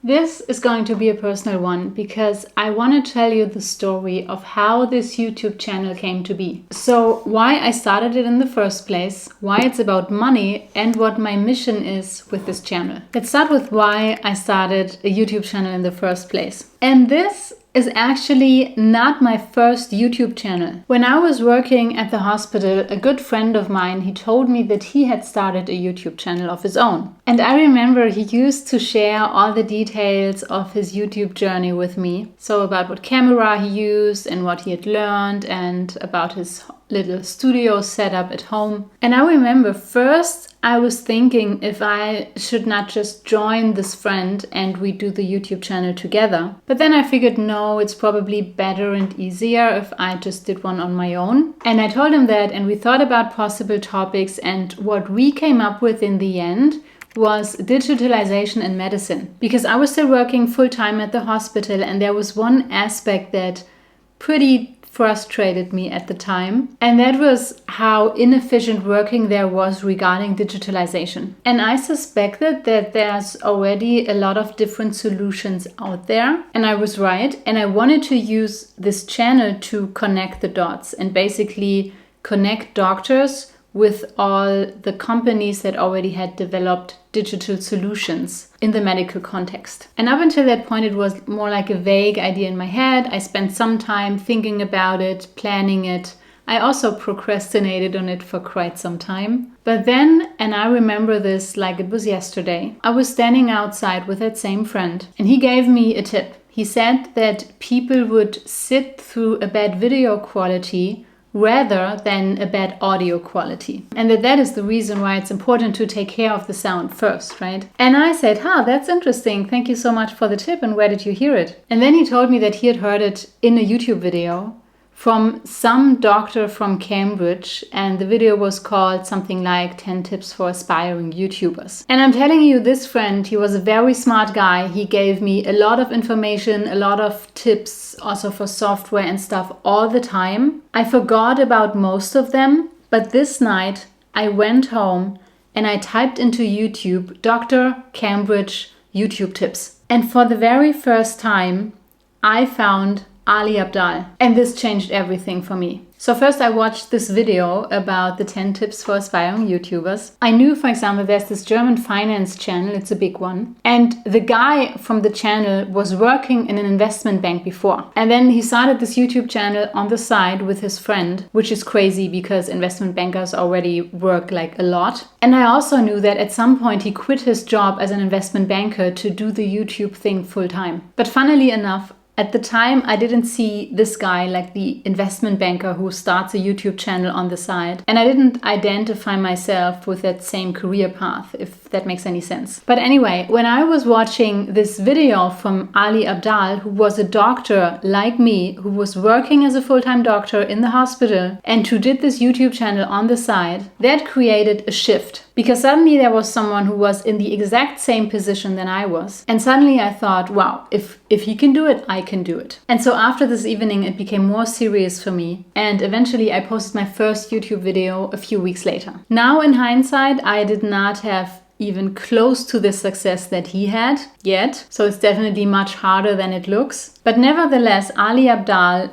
This is going to be a personal one because I want to tell you the story of how this YouTube channel came to be. So why I started it in the first place, why it's about money, and what my mission is with this channel. Let's start with why I started a YouTube channel in the first place. And this is actually not my first YouTube channel. When I was working at the hospital, a good friend of mine, he told me that he had started a YouTube channel of his own. And I remember he used to share all the details of his YouTube journey with me. So about what camera he used and what he had learned and about his little studio setup at home. And I remember first I was thinking if I should not just join this friend and we do the YouTube channel together. But then I figured no, it's probably better and easier if I just did one on my own. And I told him that, and we thought about possible topics, and what we came up with in the end was digitalization in medicine. Because I was still working full-time at the hospital, and there was one aspect that pretty frustrated me at the time, and that was how inefficient working there was regarding digitalization. And I suspected that there's already a lot of different solutions out there, and I was right, and I wanted to use this channel to connect the dots and basically connect doctors with all the companies that already had developed digital solutions in the medical context. And up until that point, it was more like a vague idea in my head. I spent some time thinking about it, planning it. I also procrastinated on it for quite some time. But then, and I remember this like it was yesterday, I was standing outside with that same friend, and he gave me a tip. He said that people would sit through a bad video quality rather than a bad audio quality. And that is the reason why it's important to take care of the sound first, right? And I said, that's interesting. Thank you so much for the tip. And where did you hear it? And then he told me that he had heard it in a YouTube video from some doctor from Cambridge, and the video was called something like 10 tips for aspiring YouTubers. And I'm telling you, this friend, he was a very smart guy. He gave me a lot of information, a lot of tips also for software and stuff all the time. I forgot about most of them, but this night I went home and I typed into YouTube, Dr. Cambridge YouTube tips. And for the very first time, I found Ali Abdaal. And this changed everything for me. So first I watched this video about the 10 tips for aspiring YouTubers. I knew, for example, there's this German finance channel, it's a big one. And the guy from the channel was working in an investment bank before. And then he started this YouTube channel on the side with his friend, which is crazy because investment bankers already work like a lot. And I also knew that at some point he quit his job as an investment banker to do the YouTube thing full time. But funnily enough, at the time, I didn't see this guy like the investment banker who starts a YouTube channel on the side. And I didn't identify myself with that same career path, if that makes any sense. But anyway, when I was watching this video from Ali Abdaal, who was a doctor like me, who was working as a full-time doctor in the hospital and who did this YouTube channel on the side, that created a shift. Because suddenly there was someone who was in the exact same position than I was. And suddenly I thought, wow, if he can do it, I can do it. And so after this evening, it became more serious for me. And eventually I posted my first YouTube video a few weeks later. Now in hindsight, I did not have even close to the success that he had yet. So it's definitely much harder than it looks. But nevertheless, Ali Abdaal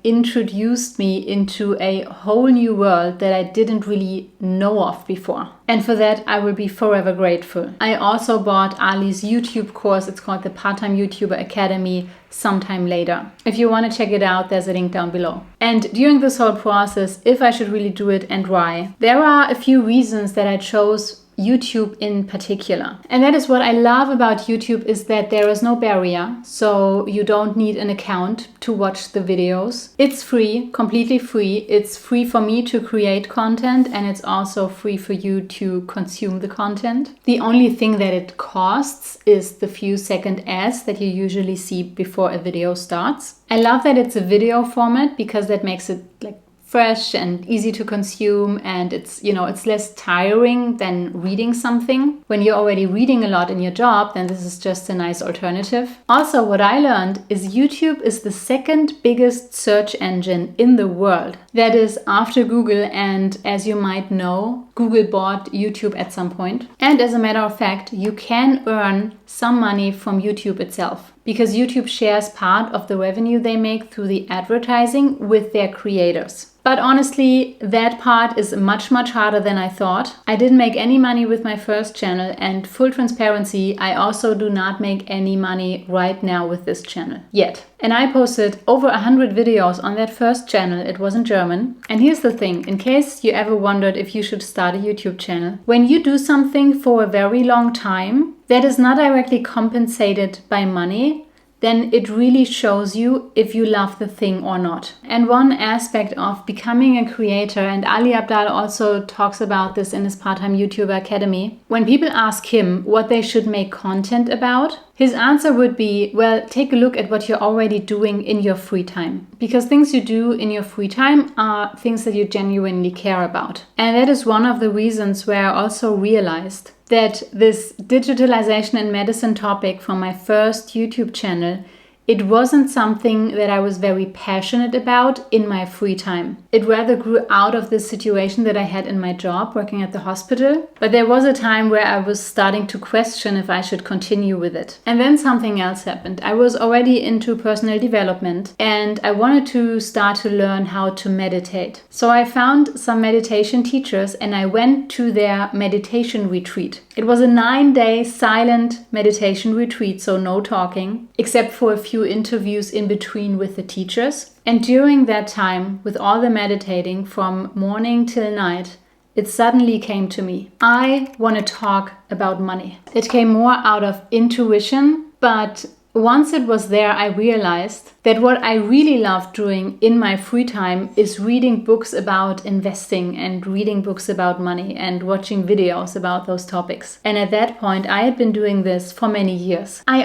introduced me into a whole new world that I didn't really know of before. And for that, I will be forever grateful. I also bought Ali's YouTube course. It's called the Part-Time YouTuber Academy sometime later. If you want to check it out, there's a link down below. And during this whole process, if I should really do it and why, there are a few reasons that I chose YouTube in particular. And that is what I love about YouTube, is that there is no barrier. So you don't need an account to watch the videos. It's free, completely free. It's free for me to create content, and it's also free for you to consume the content. The only thing that it costs is the few second ads that you usually see before a video starts. I love that it's a video format because that makes it fresh and easy to consume, and it's less tiring than reading something. When you're already reading a lot in your job, then this is just a nice alternative. Also, what I learned is YouTube is the second biggest search engine in the world. That is after Google, and as you might know, Google bought YouTube at some point. And as a matter of fact, you can earn some money from YouTube itself, because YouTube shares part of the revenue they make through the advertising with their creators. But honestly, that part is much, much harder than I thought. I didn't make any money with my first channel, and full transparency, I also do not make any money right now with this channel yet. And I posted over 100 videos on that first channel. It was in German. And here's the thing, in case you ever wondered if you should start a YouTube channel. When you do something for a very long time that is not directly compensated by money, then it really shows you if you love the thing or not. And one aspect of becoming a creator, and Ali Abdaal also talks about this in his part-time YouTuber Academy, when people ask him what they should make content about, his answer would be, well, take a look at what you're already doing in your free time. Because things you do in your free time are things that you genuinely care about. And that is one of the reasons where I also realized that this digitalization in medicine topic from my first YouTube channel, it wasn't something that I was very passionate about in my free time. It rather grew out of this situation that I had in my job working at the hospital. But there was a time where I was starting to question if I should continue with it. And then something else happened. I was already into personal development, and I wanted to start to learn how to meditate. So I found some meditation teachers and I went to their meditation retreat. It was a 9-day silent meditation retreat, so no talking, except for a few interviews in between with the teachers. And during that time, with all the meditating from morning till night, it suddenly came to me. I want to talk about money. It came more out of intuition, but once it was there, I realized that what I really love doing in my free time is reading books about investing and reading books about money and watching videos about those topics. And at that point, I had been doing this for many years. I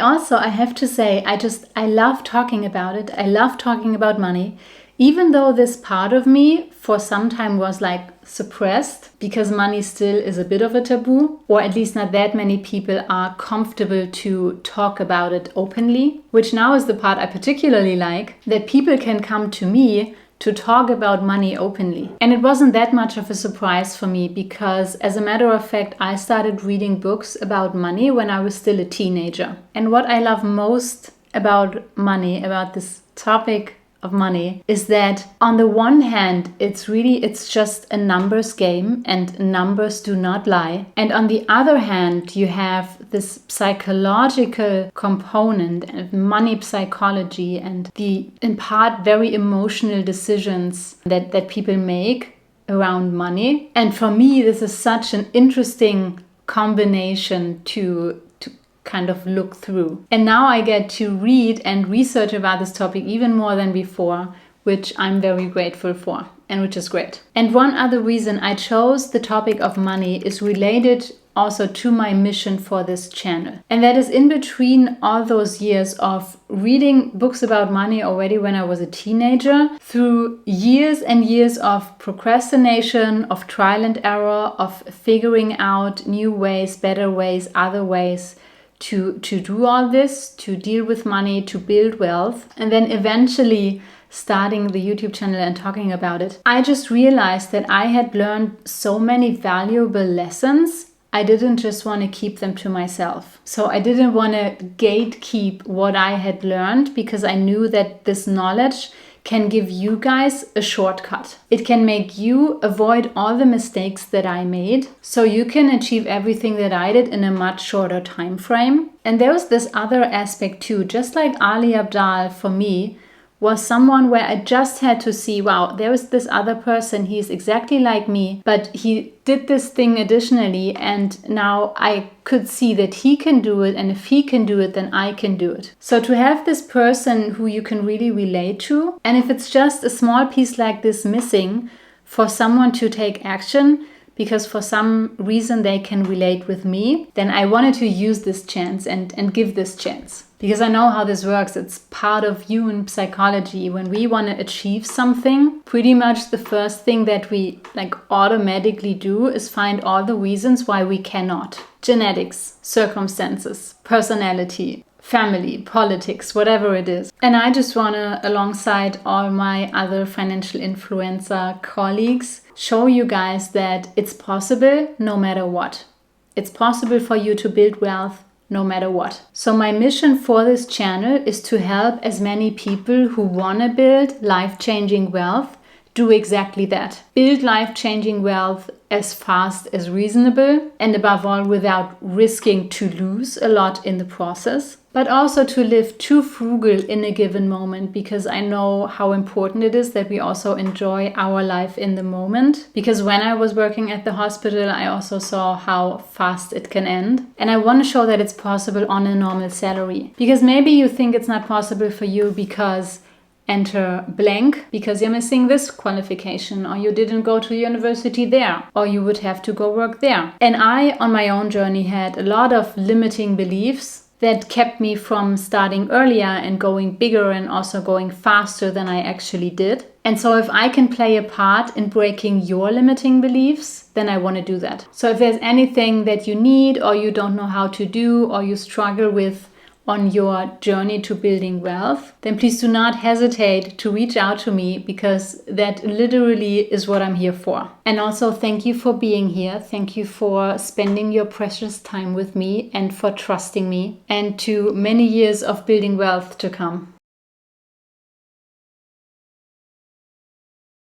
have to say, I love talking about it. I love talking about money. Even though this part of me for some time was suppressed, because money still is a bit of a taboo, or at least not that many people are comfortable to talk about it openly, which now is the part I particularly like, that people can come to me to talk about money openly. And it wasn't that much of a surprise for me, because as a matter of fact, I started reading books about money when I was still a teenager. And what I love most about money, about this topic of money, is that on the one hand, it's just a numbers game and numbers do not lie. And on the other hand, you have this psychological component of money psychology and the, in part, very emotional decisions that people make around money. And for me, this is such an interesting combination to kind of look through. And now I get to read and research about this topic even more than before, which I'm very grateful for, and which is great. And one other reason I chose the topic of money is related also to my mission for this channel. And that is, in between all those years of reading books about money already when I was a teenager, through years and years of procrastination, of trial and error, of figuring out new ways, better ways, other ways to do all this, to deal with money, to build wealth, and then eventually starting the YouTube channel and talking about it, I just realized that I had learned so many valuable lessons. I didn't just want to keep them to myself. So I didn't want to gatekeep what I had learned, because I knew that this knowledge can give you guys a shortcut. It can make you avoid all the mistakes that I made, so you can achieve everything that I did in a much shorter time frame. And there was this other aspect too. Just like Ali Abdaal, for me, was someone where I just had to see, wow, there is this other person, he's exactly like me, but he did this thing additionally, and now I could see that he can do it, and if he can do it, then I can do it. So to have this person who you can really relate to, and if it's just a small piece like this missing, for someone to take action, because for some reason they can relate with me, then I wanted to use this chance and give this chance. Because I know how this works. It's part of human psychology. When we want to achieve something, pretty much the first thing that we automatically do is find all the reasons why we cannot. Genetics, circumstances, personality, family, politics, whatever it is. And I just want to, alongside all my other financial influencer colleagues, show you guys that it's possible no matter what. It's possible for you to build wealth no matter what. So my mission for this channel is to help as many people who want to build life-changing wealth do exactly that. Build life-changing wealth as fast as reasonable, and above all without risking to lose a lot in the process, but also to live too frugal in a given moment, because I know how important it is that we also enjoy our life in the moment. Because when I was working at the hospital, I also saw how fast it can end. And I want to show that it's possible on a normal salary. Because maybe you think it's not possible for you because enter blank, because you're missing this qualification, or you didn't go to university there, or you would have to go work there. And I, on my own journey, had a lot of limiting beliefs that kept me from starting earlier and going bigger and also going faster than I actually did. And so if I can play a part in breaking your limiting beliefs, then I want to do that. So if there's anything that you need, or you don't know how to do, or you struggle with on your journey to building wealth, then please do not hesitate to reach out to me, because that literally is what I'm here for. And also thank you for being here. Thank you for spending your precious time with me and for trusting me, and to many years of building wealth to come.